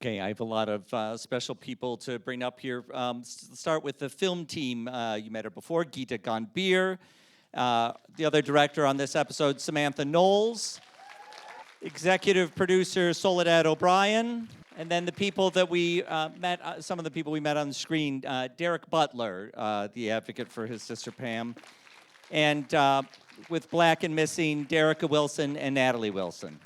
Okay, I have a lot of special people to bring up here. Start with the film team. You met her before, Geeta Gandbhir. The other director on this episode, Samantha Knowles. Executive producer, Soledad O'Brien. And then the people that we met, some of the people we met on the screen, Derek Butler, the advocate for his sister Pam. And with Black and Missing, Derrica Wilson and Natalie Wilson.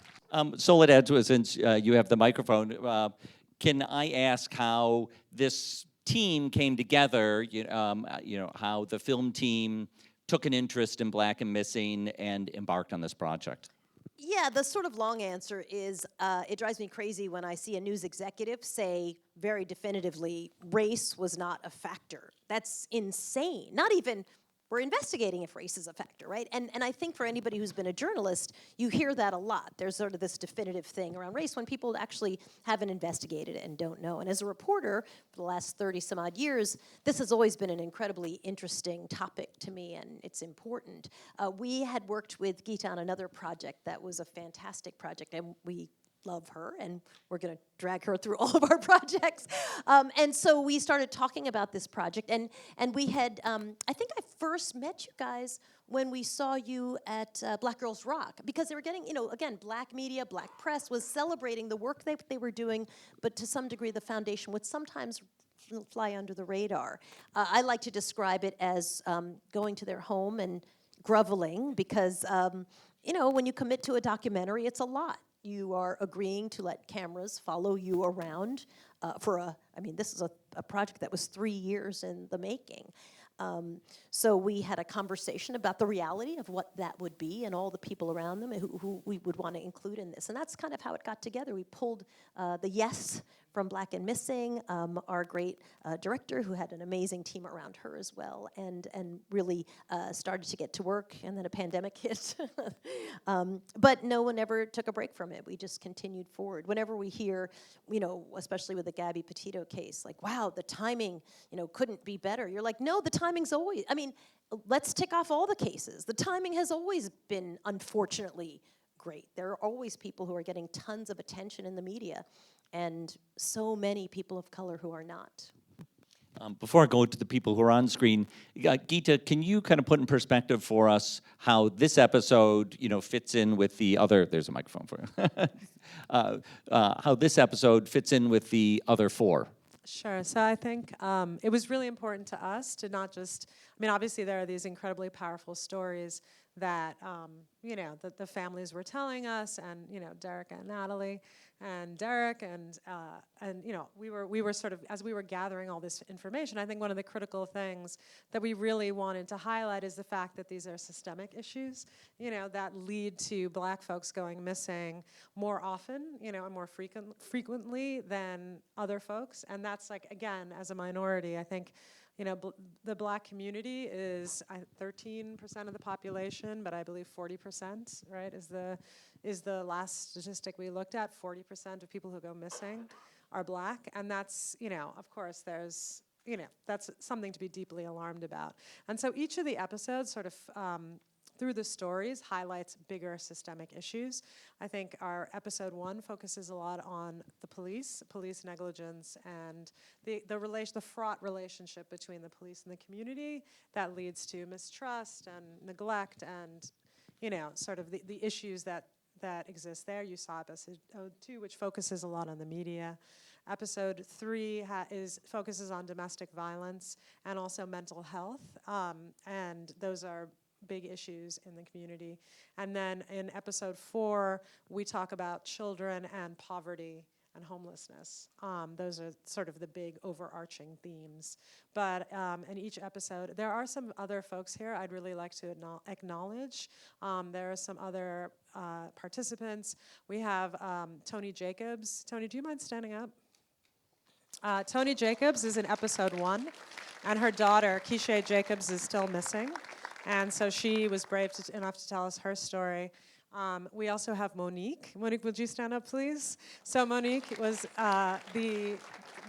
Soledad, since you have the microphone, can I ask how this team came together, how the film team took an interest in Black and Missing and embarked on this project? Yeah, the sort of long answer is it drives me crazy when I see a news executive say very definitively, race was not a factor. That's insane. Not even, we're investigating if race is a factor, right? And I think for anybody who's been a journalist, you hear that a lot. There's sort of this definitive thing around race when people actually haven't investigated it and don't know. And as a reporter, for the last 30 some odd years, this has always been an incredibly interesting topic to me, and it's important. We had worked with Geeta on another project that was a fantastic project, and we love her, and we're going to drag her through all of our projects. And so we started talking about this project, and we had, I think I first met you guys when we saw you at Black Girls Rock, because they were getting, again, Black media, Black press was celebrating the work they were doing, but to some degree the foundation would sometimes fly under the radar. I like to describe it as going to their home and groveling, because, when you commit to a documentary, it's a lot. You are agreeing to let cameras follow you around this is a project that was 3 years in the making. So we had a conversation about the reality of what that would be and all the people around them who we would want to include in this. And that's kind of how it got together. We pulled the yes from Black and Missing, our great director who had an amazing team around her as well, and really started to get to work, and then a pandemic hit. But no one ever took a break from it. We just continued forward. Whenever we hear, especially with the Gabby Petito case, like, wow, the timing, couldn't be better. You're like, no, the timing's always, let's tick off all the cases. The timing has always been, unfortunately, great. There are always people who are getting tons of attention in the media, and so many people of color who are not. Before I go to the people who are on screen, Geeta, can you kind of put in perspective for us how this episode, fits in with the other? There's a microphone for you. How this episode fits in with the other four? Sure. So I think it was really important to us to not just, obviously there are these incredibly powerful stories that, that the families were telling us, and, Derrica and Natalie and Derek, and we were sort of, as we were gathering all this information, I think one of the critical things that we really wanted to highlight is the fact that these are systemic issues, that lead to Black folks going missing more often, and more frequently than other folks. And that's, like, again, as a minority, I think, the Black community is 13% of the population, but I believe 40%, right, is the last statistic we looked at. 40% of people who go missing are Black, and that's, of course, there's, that's something to be deeply alarmed about. And so each of the episodes sort of, through the stories, highlights bigger systemic issues. I think our episode 1 focuses a lot on the police negligence, and the fraught relationship between the police and the community that leads to mistrust and neglect, and sort of the issues that exist there. You saw episode 2, which focuses a lot on the media. Episode 3 focuses on domestic violence and also mental health, and those are big issues in the community. And then in episode 4, we talk about children and poverty and homelessness. Those are sort of the big overarching themes. But in each episode, there are some other folks here I'd really like to acknowledge. There are some other participants. We have Tony Jacobs. Tony, do you mind standing up? Tony Jacobs is in episode 1, and her daughter, Keisha Jacobs, is still missing. And so she was brave enough to tell us her story. We also have Monique. Monique, would you stand up, please? So Monique was the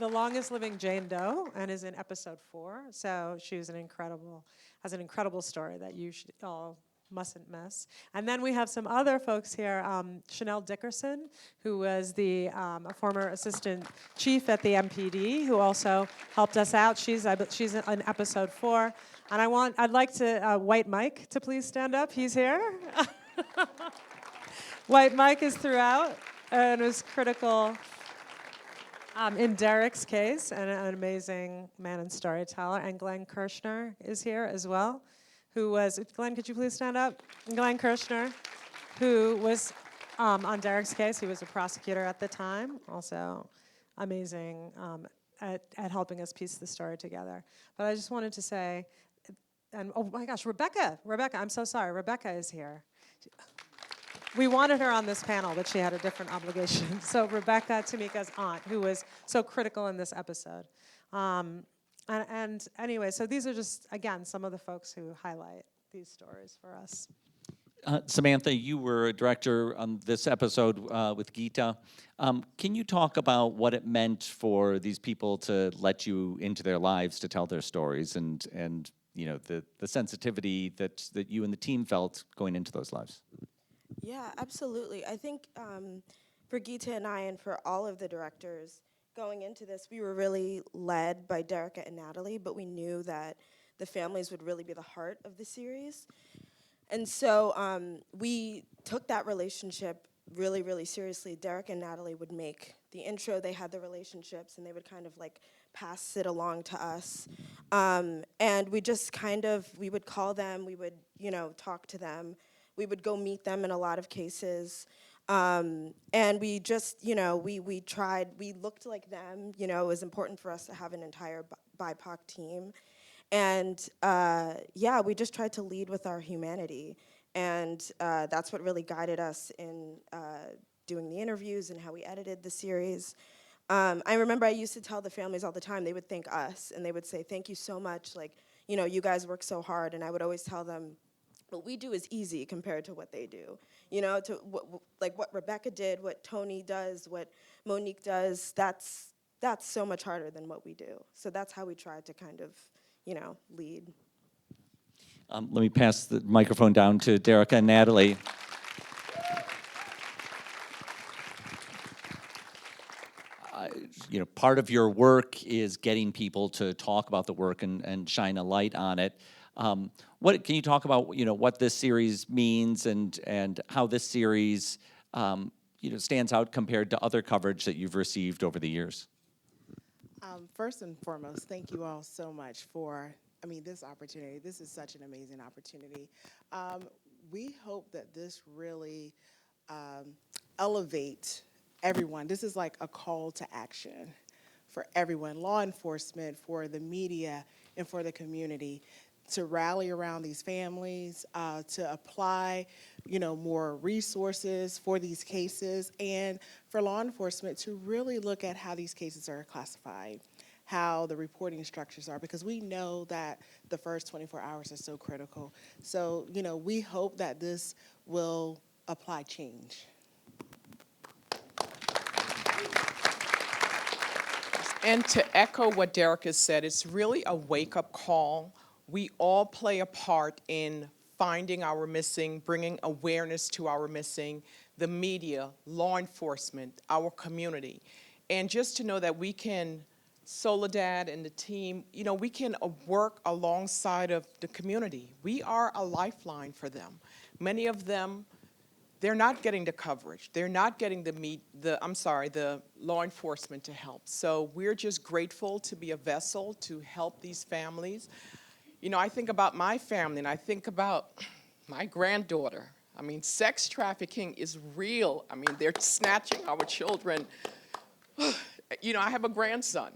longest living Jane Doe and is in episode 4. So she was has an incredible story that you should all mustn't miss. And then we have some other folks here, Chanel Dickerson, who was a former assistant chief at the MPD, who also helped us out. She's in episode 4. And I'd like to, White Mike to please stand up. He's here. White Mike is throughout and was critical in Derek's case, and an amazing man and storyteller. And Glenn Kirshner is here as well, who was, Glenn, could you please stand up? Glenn Kirshner, who was on Derek's case. He was a prosecutor at the time, also amazing at helping us piece the story together. But I just wanted to say, and oh my gosh, Rebecca, I'm so sorry, Rebecca is here. We wanted her on this panel, but she had a different obligation. So Rebecca, Tamika's aunt, who was so critical in this episode. And anyway, so these are just, again, some of the folks who highlight these stories for us. Samantha, you were a director on this episode with Geeta. Can you talk about what it meant for these people to let you into their lives to tell their stories, and you know, the sensitivity that you and the team felt going into those lives? Yeah, absolutely. I think for Geeta and I, and for all of the directors going into this, we were really led by Derrica and Natalie, but we knew that the families would really be the heart of the series. And so we took that relationship really, really seriously. Derrica and Natalie would make the intro, they had the relationships, and they would kind of like pass it along to us. And we just kind of, we would call them, we would, you know, talk to them. We would go meet them in a lot of cases. And we just, you know, we looked like them. You know, it was important for us to have an entire BIPOC team. And yeah, we just tried to lead with our humanity. And that's what really guided us in doing the interviews and how we edited the series. I remember I used to tell the families all the time, they would thank us, and they would say, thank you so much, like, you know, you guys work so hard. And I would always tell them, what we do is easy compared to what they do. You know, to like what Rebecca did, what Tony does, what Monique does, that's so much harder than what we do. So that's how we tried to kind of, you know, lead. Let me pass the microphone down to Derrica and Natalie. You know, part of your work is getting people to talk about the work and shine a light on it. What can you talk about? You know, what this series means and how this series, you know, stands out compared to other coverage that you've received over the years. First and foremost, thank you all so much for, this opportunity. This is such an amazing opportunity. We hope that this really elevates everyone. This is like a call to action for everyone, law enforcement, for the media, and for the community, to rally around these families, to apply, you know, more resources for these cases, and for law enforcement to really look at how these cases are classified, how the reporting structures are, because we know that the first 24 hours are so critical. So, you know, we hope that this will apply change. And to echo what Derrica said, it's really a wake-up call. We all play a part in finding our missing, bringing awareness to our missing, the media, law enforcement, our community. And just to know that we can, Soledad and the team, you know, we can work alongside of the community. We are a lifeline for them. Many of them, they're not getting the coverage. They're not getting the law enforcement to help. So we're just grateful to be a vessel to help these families. You know, I think about my family, and I think about my granddaughter. Sex trafficking is real. They're snatching our children. You know, I have a grandson,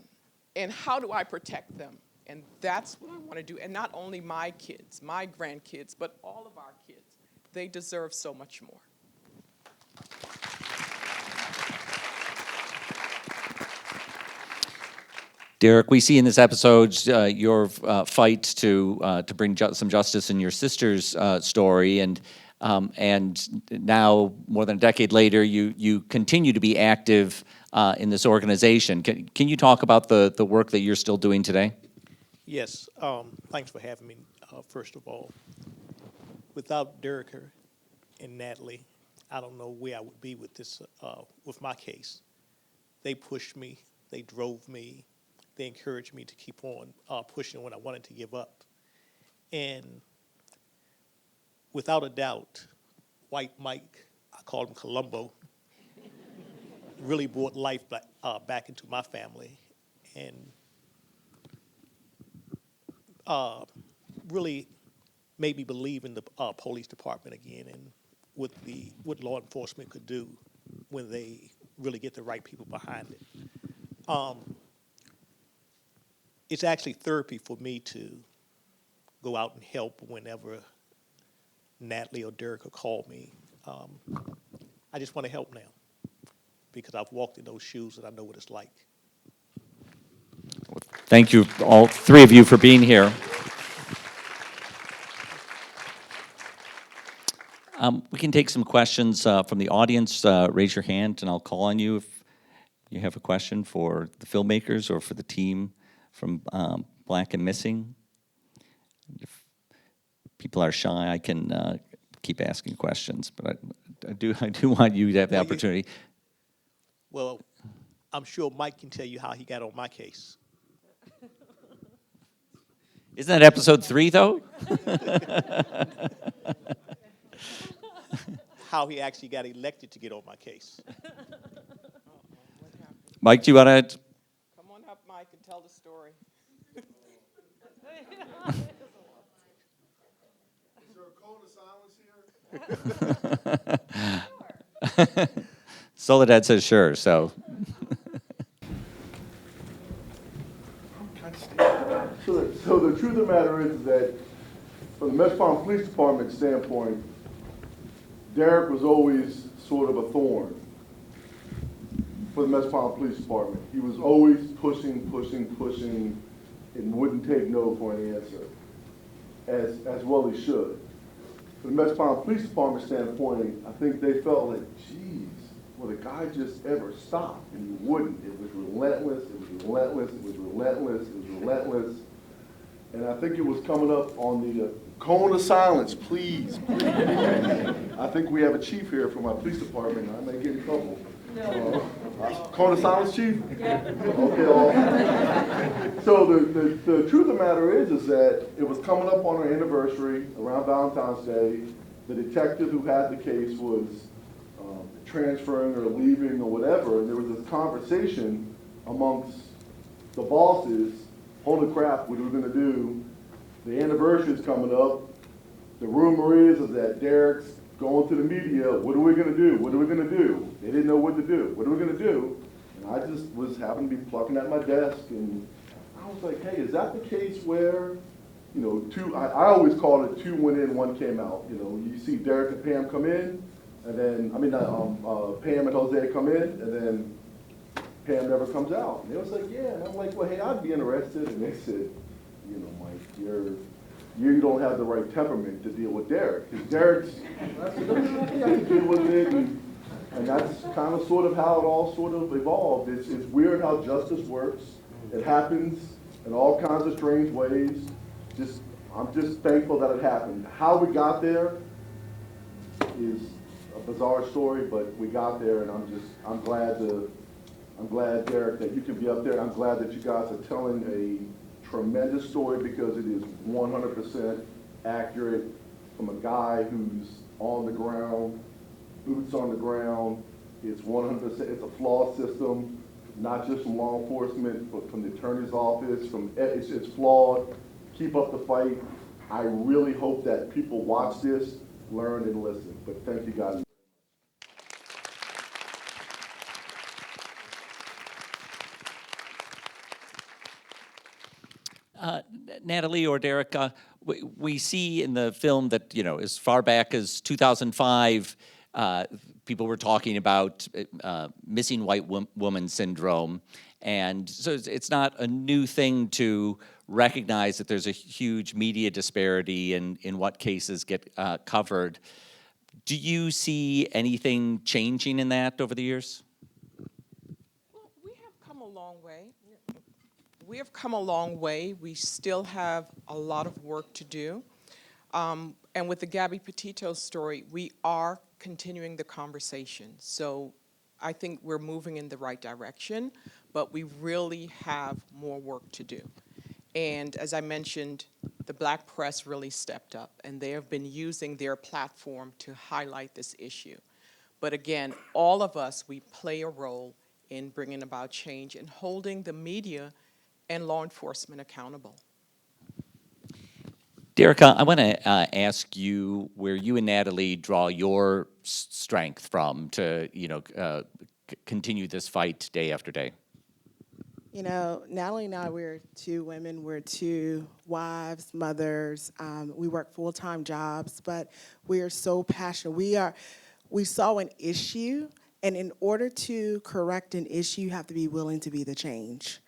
and how do I protect them? And that's what I want to do. And not only my kids, my grandkids, but all of our kids. They deserve so much more. Derek, we see in this episode your fight to bring some justice in your sister's story, and now more than a decade later, you continue to be active in this organization. Can you talk about the work that you're still doing today? Yes. Thanks for having me. First of all, without Derrica and Natalie, I don't know where I would be with this, with my case. They pushed me, they drove me, they encouraged me to keep on pushing when I wanted to give up. And without a doubt, White Mike, I called him Columbo, really brought life back into my family, and really made me believe in the police department again, and what law enforcement could do when they really get the right people behind it. It's actually therapy for me to go out and help whenever Natalie or Derrica call me. I just want to help now because I've walked in those shoes and I know what it's like. Thank you, all three of you, for being here. We can take some questions from the audience. Raise your hand, and I'll call on you if you have a question for the filmmakers or for the team from Black and Missing. If people are shy, I can keep asking questions, but I do want you to have the Well, opportunity. Well, I'm sure Mike can tell you how he got on my case. Isn't that episode 3, though? How he actually got elected to get on my case. Mike, do you want to? Come on up, Mike, and tell the story. Is there a code of silence here? Soledad says sure, so. So the truth of the matter is that from the Metropolitan Police Department standpoint, Derek was always sort of a thorn for the Metropolitan Police Department. He was always pushing, and wouldn't take no for an answer, as well he should. From the Metropolitan Police Department standpoint, I think they felt like, geez, will the guy just ever stop? And he wouldn't. It was relentless, it was relentless, it was relentless, it was relentless. And I think it was coming up on the cone of silence, please. I think we have a chief here from our police department. I may get in trouble. Cone of silence, chief? Yeah. Okay, all. So the truth of the matter is that it was coming up on our anniversary around Valentine's Day. The detective who had the case was transferring or leaving or whatever, and there was this conversation amongst the bosses. Holy crap, what are we gonna do? The anniversary is coming up. The rumor is that Derek's going to the media. What are we gonna do? What are we gonna do? They didn't know what to do. What are we gonna do? And I just was happened to be plucking at my desk, and I was like, hey, is that the case where, you know, I always called it 2 went in, 1 came out. You know, you see Derek and Pam come in, and then, Pam and Jose come in, and then Pam never comes out. And they was like, yeah. And I'm like, well, hey, I'd be interested. And they said, you know, Mike, you don't have the right temperament to deal with Derek. Because Derek's, I said, okay, I can deal with it. And that's kind of sort of how it all sort of evolved. It's weird how justice works. It happens in all kinds of strange ways. I'm just thankful that it happened. How we got there is a bizarre story, but we got there, and I'm glad, Derek, that you can be up there. I'm glad that you guys are telling a tremendous story because it is 100% accurate from a guy who's on the ground, boots on the ground. It's 100%, it's a flawed system, not just from law enforcement, but from the attorney's office, it's flawed. Keep up the fight. I really hope that people watch this, learn, and listen. But thank you guys. Natalie or Derrica, we see in the film that, you know, as far back as 2005, people were talking about missing white woman syndrome. And so it's not a new thing to recognize that there's a huge media disparity in what cases get covered. Do you see anything changing in that over the years? Well, we have come a long way. We have come a long way. We still have a lot of work to do. And with the Gabby Petito story, we are continuing the conversation. So I think we're moving in the right direction, but we really have more work to do. And as I mentioned, the Black press really stepped up, and they have been using their platform to highlight this issue. But again, all of us, we play a role in bringing about change and holding the media and law enforcement accountable. Derrica, I want to ask you where you and Natalie draw your strength from to, continue this fight day after day. You know, Natalie and I, we're two women, we're two wives, mothers. We work full-time jobs, but we are so passionate. We saw an issue, and in order to correct an issue, you have to be willing to be the change.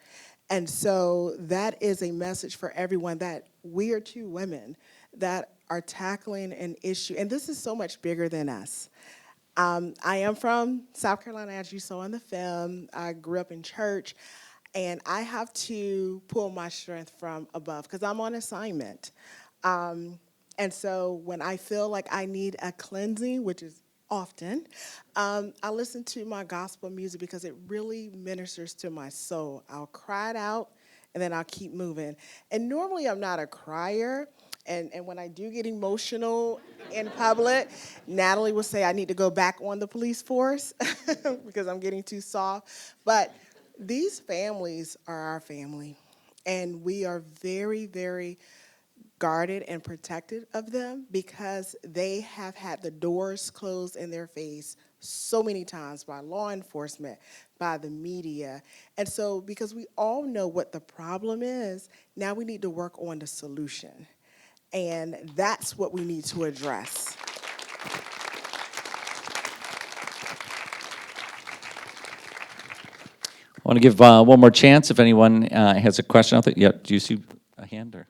And so that is a message for everyone that we are two women that are tackling an issue, and this is so much bigger than us. I am from South Carolina, as you saw in the film. I grew up in church, and I have to pull my strength from above because I'm on assignment. And so when I feel like I need a cleansing, which is often, I listen to my gospel music because it really ministers to my soul. I'll cry it out, and then I'll keep moving. And normally I'm not a crier, and when I do get emotional in public, Natalie will say I need to go back on the police force because I'm getting too soft. But these families are our family, and we are very, very guarded and protected of them because they have had the doors closed in their face so many times by law enforcement, by the media. And so because we all know what the problem is, now we need to work on the solution. And that's what we need to address. I want to give one more chance if anyone has a question out there. Yeah, do you see a hand or?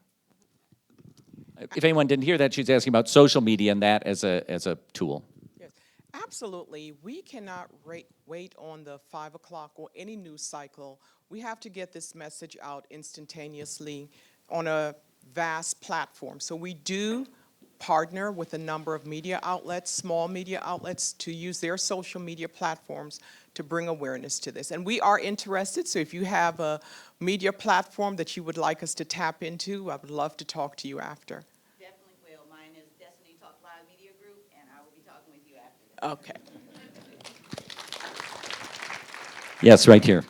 If anyone didn't hear that, she's asking about social media and that as a tool. Yes, absolutely. We cannot wait on the 5 o'clock or any news cycle. We have to get this message out instantaneously on a vast platform. So we do partner with a number of media outlets, small media outlets, to use their social media platforms to bring awareness to this. And we are interested, so if you have a media platform that you would like us to tap into, I would love to talk to you after. Definitely will. Mine is Destiny Talk Live Media Group, and I will be talking with you after that. Okay. Yes, right here.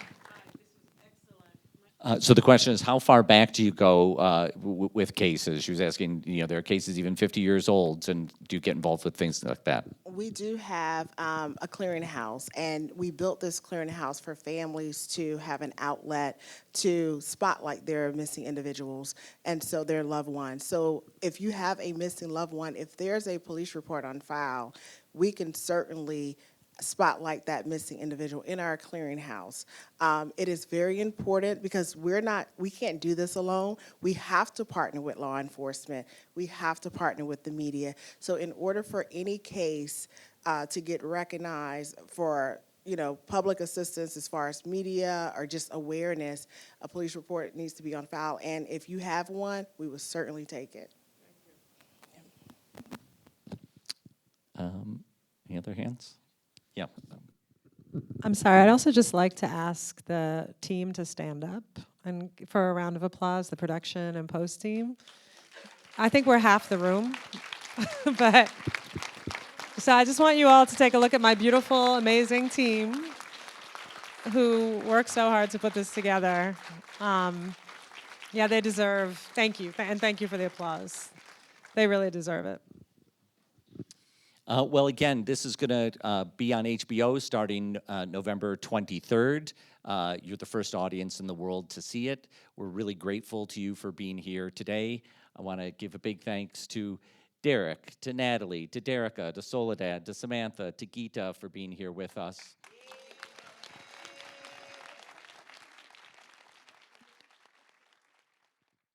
So the question is, how far back do you go with cases? She was asking, there are cases even 50 years old, and do you get involved with things like that? We do have a clearinghouse, and we built this clearinghouse for families to have an outlet to spotlight their missing individuals and so their loved ones. So if you have a missing loved one, if there's a police report on file, we can certainly spotlight that missing individual in our clearinghouse. It is very important because we can't do this alone. We have to partner with law enforcement. We have to partner with the media. So in order for any case to get recognized for public assistance as far as media or just awareness, a police report needs to be on file. And if you have one, we will certainly take it. Any other hands? Yeah. I'm sorry, I'd also just like to ask the team to stand up and for a round of applause, the production and post team. I think we're half the room, but so I just want you all to take a look at my beautiful, amazing team who worked so hard to put this together. Yeah, they deserve, thank you, and thank you for the applause. They really deserve it. Well, again, this is going to be on HBO starting November 23rd. You're the first audience in the world to see it. We're really grateful to you for being here today. I want to give a big thanks to Derek, to Natalie, to Derrica, to Soledad, to Samantha, to Geeta for being here with us.